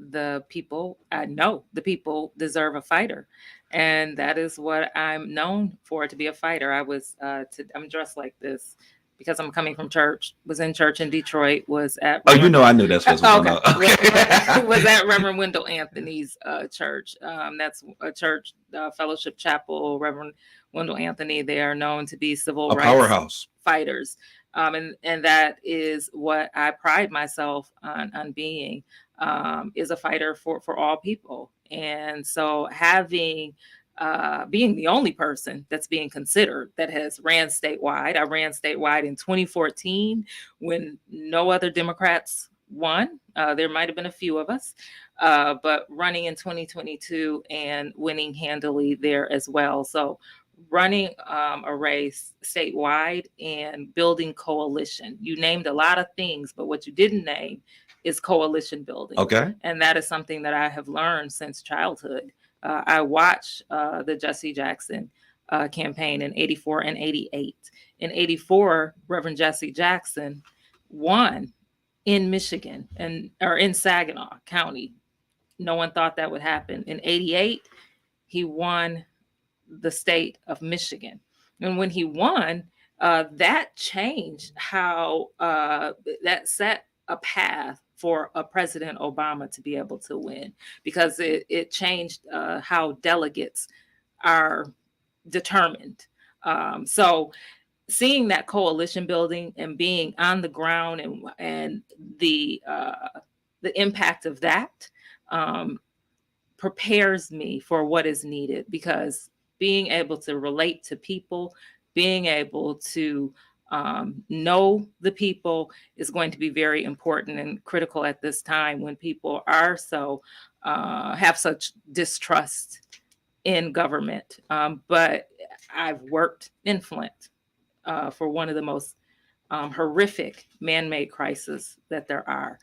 I know the people deserve a fighter. And that is what I'm known for, to be a fighter. I'm dressed like this because I'm coming from church, was in church in Detroit, was at... I knew that's what's going on. Okay. Was at Reverend Wendell Anthony's church. That's a church, Fellowship Chapel, Reverend Wendell Anthony. They are known to be civil rights powerhouse fighters. And that is what I pride myself on being, is a fighter for all people. And so being the only person that's being considered that has ran statewide. I ran statewide in 2014 when no other Democrats won. There might have been a few of us, but running in 2022 and winning handily there as well. So running a race statewide and building coalition. You named a lot of things, but what you didn't name is coalition building. Okay. And that is something that I have learned since childhood. I watched the Jesse Jackson campaign in 84 and 88. In 84, Reverend Jesse Jackson won in Michigan or in Saginaw County. No one thought that would happen. In 88, he won the state of Michigan. And when he won, that changed how that set a path for a President Obama to be able to win, because it changed how delegates are determined. So seeing that coalition building and being on the ground and the impact of that prepares me for what is needed, because being able to relate to people, being able to know the people is going to be very important and critical at this time when people are have such distrust in government. But I've worked in Flint for one of the most horrific man-made crises that there are.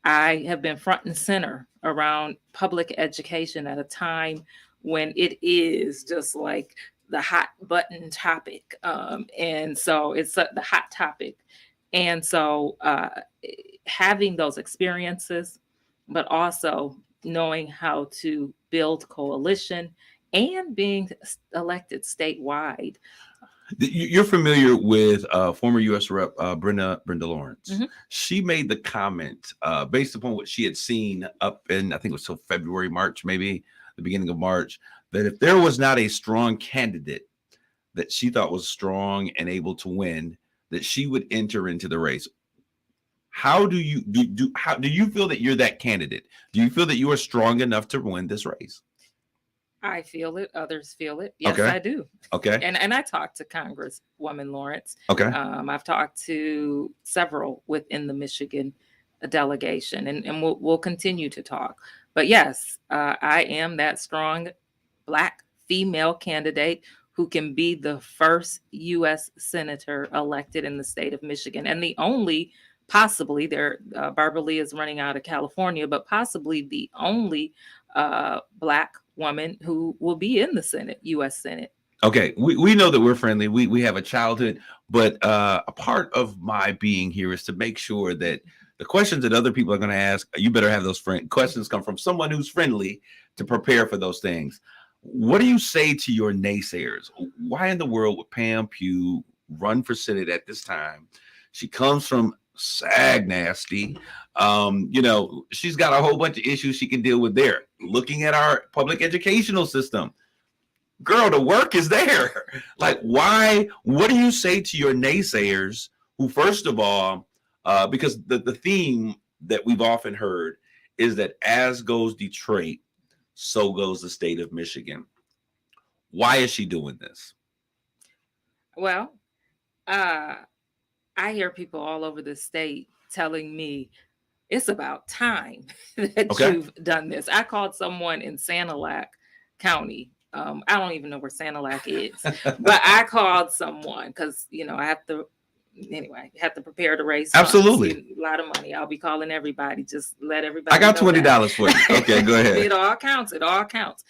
I have been front and center around public education at a time when it is just like the hot button topic. And so it's the hot topic. And so having those experiences, but also knowing how to build coalition and being elected statewide. You're familiar with former U.S. Rep. Brenda Lawrence. Mm-hmm. She made the comment based upon what she had seen up in, I think it was till February, March, maybe the beginning of March, that if there was not a strong candidate that she thought was strong and able to win, that she would enter into the race. How do you feel that you're that candidate? Do you feel that you are strong enough to win this race? I feel it. Others feel it. Yes, Okay. I do. Okay. And I talked to Congresswoman Lawrence. Okay. I've talked to several within the Michigan delegation, and we'll continue to talk. But yes, I am that strong Black female candidate who can be the first U.S. senator elected in the state of Michigan, and the only, possibly, Barbara Lee is running out of California, but possibly the only Black woman who will be in the Senate, U.S. Senate. Okay, we know that we're friendly. We have a childhood, but a part of my being here is to make sure that the questions that other people are going to ask, you better have those questions come from someone who's friendly to prepare for those things. What do you say to your naysayers? Why in the world would Pam Pugh run for Senate at this time? She comes from Sag Nasty. She's got a whole bunch of issues she can deal with there. Looking at our public educational system, girl, the work is there. Like, why? What do you say to your naysayers who, first of all, because the theme that we've often heard is that as goes Detroit, so goes the state of Michigan. Why is she doing this? Well, I hear people all over the state telling me it's about time that you've done this. I called someone in Sanilac County. I don't even know where Sanilac is, but I called someone because, I have to prepare to raise funds. Absolutely. A lot of money. I'll be calling everybody. Just let everybody I got know $20 for you. Okay, go ahead. It all counts. It all counts.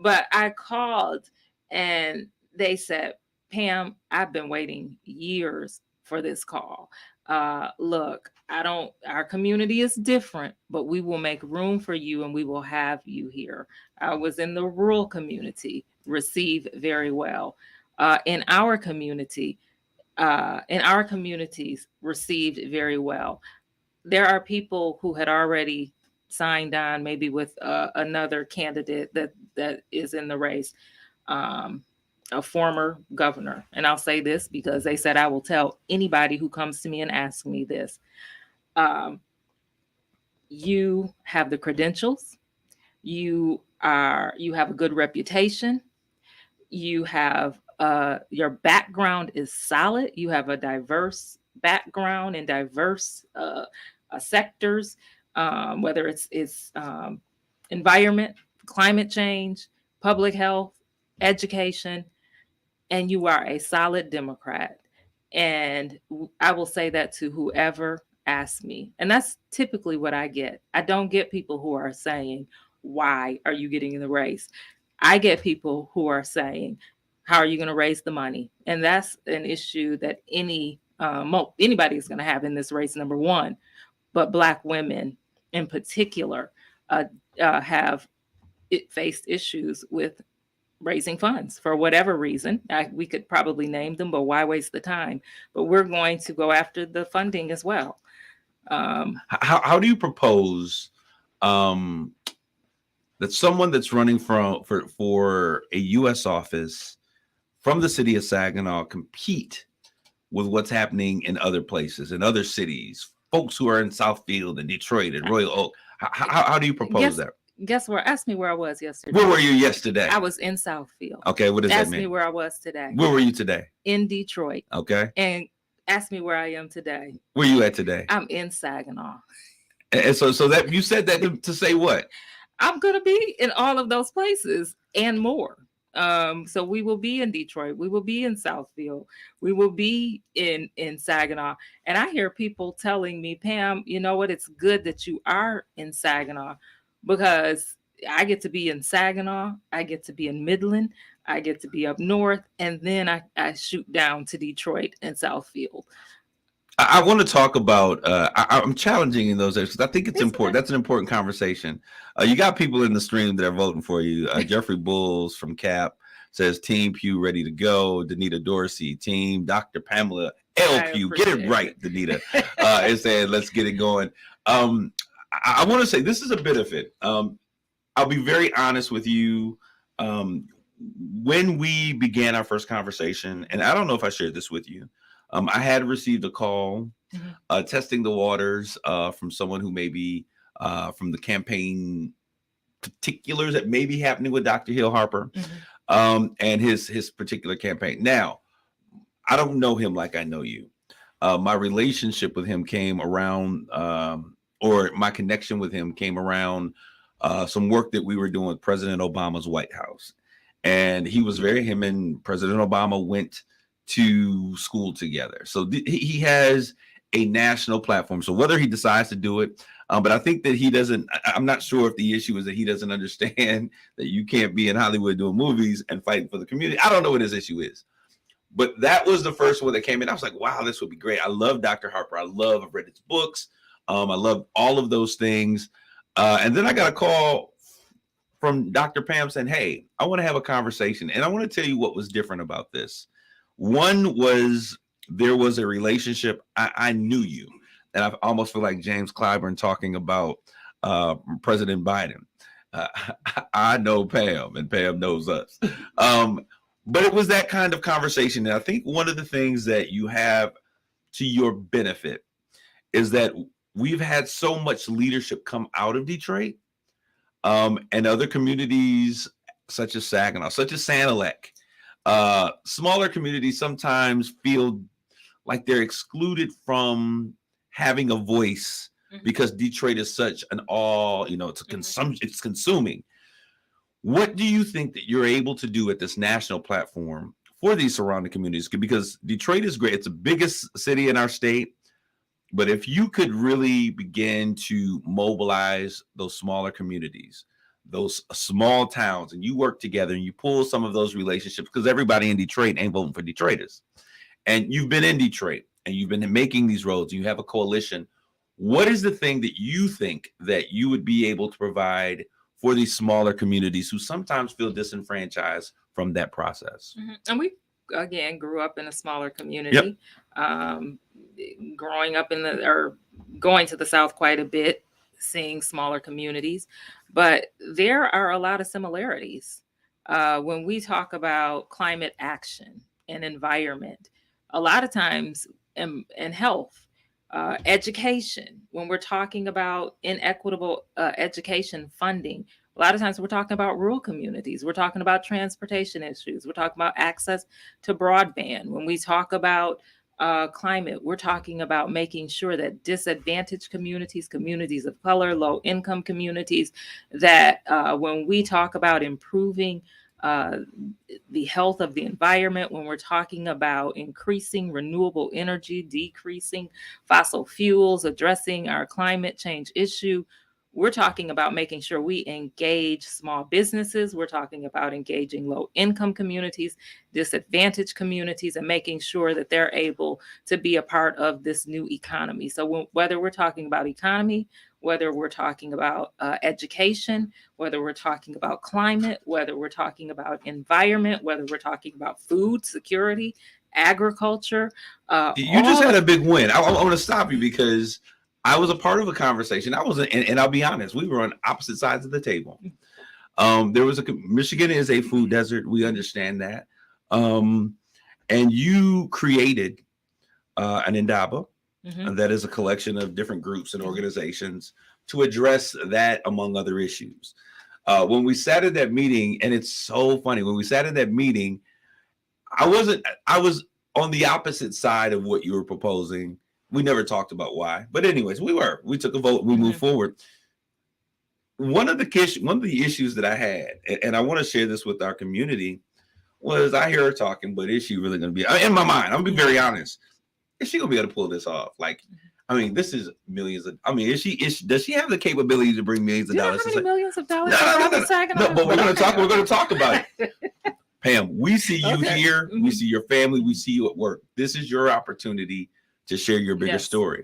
But I called and they said, Pam, I've been waiting years for this call. Look, our community is different, but we will make room for you and we will have you here. I was in the rural community, received very well. In our communities, received very well. There are people who had already signed on, maybe with another candidate that is in the race, a former governor. And I'll say this because they said I will tell anybody who comes to me and asks me this. You have the credentials. You have a good reputation. You have your background is solid. You have a diverse background in diverse sectors, whether it's environment, climate change, public health, education, and you are a solid Democrat. And I will say that to whoever asks me. And that's typically what I get. I don't get people who are saying, why are you getting in the race? I get people who are saying, how are you going to raise the money? And that's an issue that anybody is going to have in this race, number one. But Black women in particular have faced issues with raising funds for whatever reason. We could probably name them, but why waste the time? But we're going to go after the funding as well. How do you propose that someone that's running for a U.S. office from the city of Saginaw compete with what's happening in other places, in other cities, folks who are in Southfield and Detroit and Royal Oak? How do you propose that? Guess where? Ask me where I was yesterday. Where were you yesterday? I was in Southfield. Okay, what does that mean? Ask me where I was today. Where were you today? In Detroit. Okay. And ask me where I am today. Where you at today? I'm in Saginaw. And so that you said that to say what? I'm going to be in all of those places and more. So we will be in Detroit. We will be in Southfield. We will be in Saginaw. And I hear people telling me, Pam, you know what? It's good that you are in Saginaw because I get to be in Saginaw. I get to be in Midland. I get to be up north. And then I shoot down to Detroit and Southfield. I want to talk about, I'm challenging in those areas because I think it's important. That's an important conversation. You got people in the stream that are voting for you. Jeffrey Bulls from CAP says, Team Pew ready to go. Danita Dorsey, Team Dr. Pamela L. Pew. Get it right, Danita. And saying, let's get it going. I want to say this is a benefit. I'll be very honest with you. When we began our first conversation, and I don't know if I shared this with you, I had received a call testing the waters from someone who may be from the campaign particulars that may be happening with Dr. Hill Harper and his particular campaign. Now, I don't know him like I know you. My relationship with him came around, or my connection with him came around some work that we were doing with President Obama's White House. And him and President Obama went to school together. So he has a national platform. So whether he decides to do it, but I think that I'm not sure if the issue is that he doesn't understand that you can't be in Hollywood doing movies and fighting for the community. I don't know what his issue is, but that was the first one that came in. I was like, wow, this would be great. I love Dr. Harper. I've read his books. I love all of those things. And then I got a call from Dr. Pam saying, hey, I want to have a conversation. And I want to tell you what was different about this. One was there was a relationship. I knew you. And I almost feel like James Clyburn talking about President Biden. I know Pam and Pam knows us. But it was that kind of conversation. And I think one of the things that you have to your benefit is that we've had so much leadership come out of Detroit and other communities such as Saginaw, such as Sanilac. Smaller communities sometimes feel like they're excluded from having a voice because Detroit is such an it's consuming. What do you think that you're able to do at this national platform for these surrounding communities? Because Detroit is great. It's the biggest city in our state. But if you could really begin to mobilize those smaller communities, those small towns, and you work together and you pull some of those relationships, because everybody in Detroit ain't voting for Detroiters. And you've been in Detroit and you've been making these roads, you have a coalition. What is the thing that you think that you would be able to provide for these smaller communities who sometimes feel disenfranchised from that process? And we, again, grew up in a smaller community. Growing up going to the South quite a bit, seeing smaller communities, but there are a lot of similarities. When we talk about climate action and environment, a lot of times in health, education, when we're talking about inequitable education funding, a lot of times we're talking about rural communities. We're talking about transportation issues. We're talking about access to broadband. When we talk about climate, we're talking about making sure that disadvantaged communities, communities of color, low income communities, that when we talk about improving the health of the environment, when we're talking about increasing renewable energy, decreasing fossil fuels, addressing our climate change issue, we're talking about making sure we engage small businesses. We're talking about engaging low income communities, disadvantaged communities, and making sure that they're able to be a part of this new economy. So whether we're talking about economy, whether we're talking about education, whether we're talking about climate, whether we're talking about environment, whether we're talking about food security, agriculture. You just had a big win. I want to stop you because I was a part of a conversation. And I'll be honest, we were on opposite sides of the table. Michigan is a food desert. We understand that. And you created an Indaba that is a collection of different groups and organizations to address that, among other issues. When we sat at that meeting, and it's so funny, when we sat at that meeting, I was on the opposite side of what you were proposing. We never talked about why, but anyways, we took a vote, we moved forward. One of the issues that I had, and I want to share this with our community, was I hear her talking, but is she really going to be, in my mind, I'm going to be very honest, is she going to be able to pull this off? Like, I mean, this is millions of, I mean, does she have the capability to bring millions of dollars? How many millions of dollars? No, but we're going to talk about it. Pam, we see you here, we see your family, we see you at work. This is your opportunity to share your bigger story.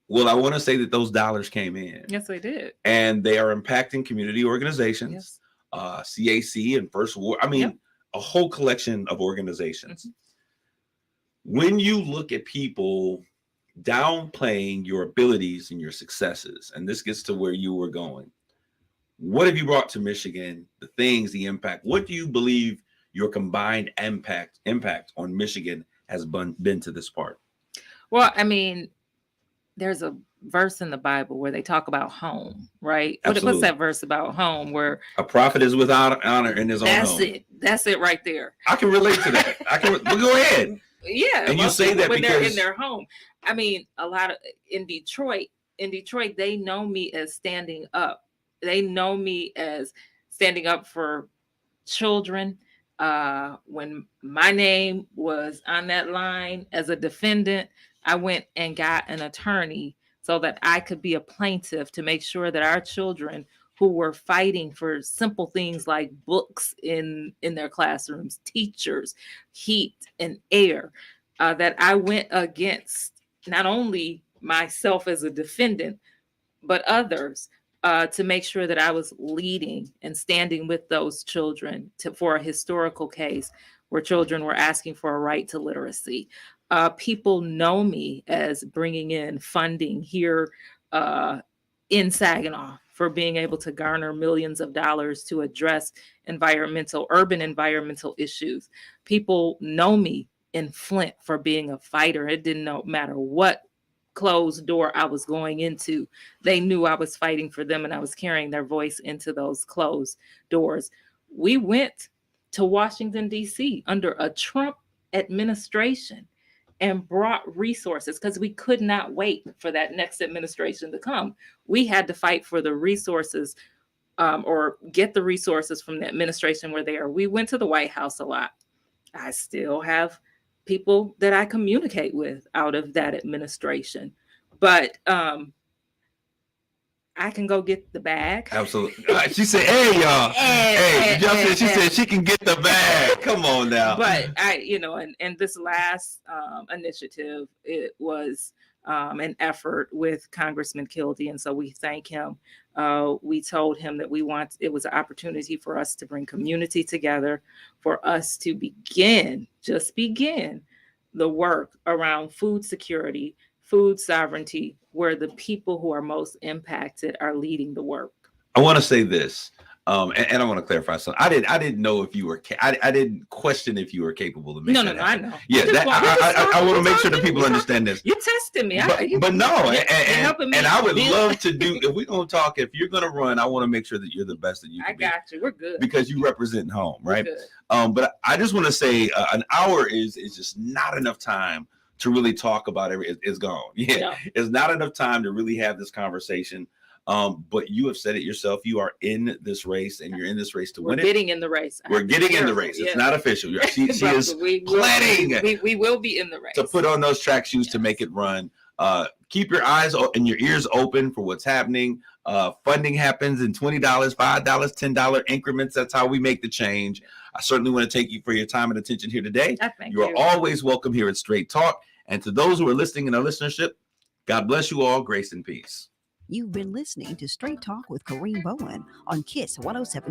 Well, I want to say that those dollars came in. Yes, they did. And they are impacting community organizations, CAC and First War. I mean, a whole collection of organizations. When you look at people downplaying your abilities and your successes, and this gets to where you were going, what have you brought to Michigan? The impact. What do you believe your combined impact on Michigan has been to this part? Well, I mean, there's a verse in the Bible where they talk about home, right? What's that verse about home where a prophet is without honor in his own home? That's it right there. I can relate to that. Well, go ahead. Yeah. And you say that when because they're in their home. I mean, a lot of in Detroit, they know me as standing up. They know me as standing up for children. When my name was on that line as a defendant, I went and got an attorney so that I could be a plaintiff to make sure that our children who were fighting for simple things like books in their classrooms, teachers, heat and air, that I went against not only myself as a defendant, but others to make sure that I was leading and standing with those children for a historical case where children were asking for a right to literacy. People know me as bringing in funding here in Saginaw for being able to garner millions of dollars to address urban environmental issues. People know me in Flint for being a fighter. It didn't matter what closed door I was going into. They knew I was fighting for them and I was carrying their voice into those closed doors. We went to Washington, D.C. under a Trump administration and brought resources because we could not wait for that next administration to come. We had to fight for the resources or get the resources from the administration where they are. We went to the White House a lot. I still have people that I communicate with out of that administration, but I can go get the bag. Absolutely. She said, hey, y'all. Hey, y'all said she said she can get the bag. Come on now. But and this last initiative, it was an effort with Congressman Kildee. And so we thank him. We told him that it was an opportunity for us to bring community together, for us to begin the work around food security, food sovereignty, where the people who are most impacted are leading the work. I want to say this, and I want to clarify something. I didn't know if you were. I didn't question if you were capable of making that happen. I know. Yeah, I want to make sure that people understand this. You tested me, but no, and I would love to do. If we're gonna talk, if you're gonna run, I want to make sure that you're the best that you can be. I got you. We're good because you represent home, right? But I just want to say, an hour is just not enough time to really talk about it's gone. Yeah, it's not enough time to really have this conversation. But you have said it yourself. You are in this race, and you're in this race to win it. We're getting in the race. We're getting in the race. It's not official. She is planning. We will be in the race to put on those track shoes to make it run. Keep your eyes and your ears open for what's happening. Funding happens in $20, $5, $10 increments. That's how we make the change. I certainly want to thank you for your time and attention here today. You are always welcome here at Straight Talk. And to those who are listening in our listenership, God bless you all. Grace and peace. You've been listening to Straight Talk with Kareen Bowen on KISS 107.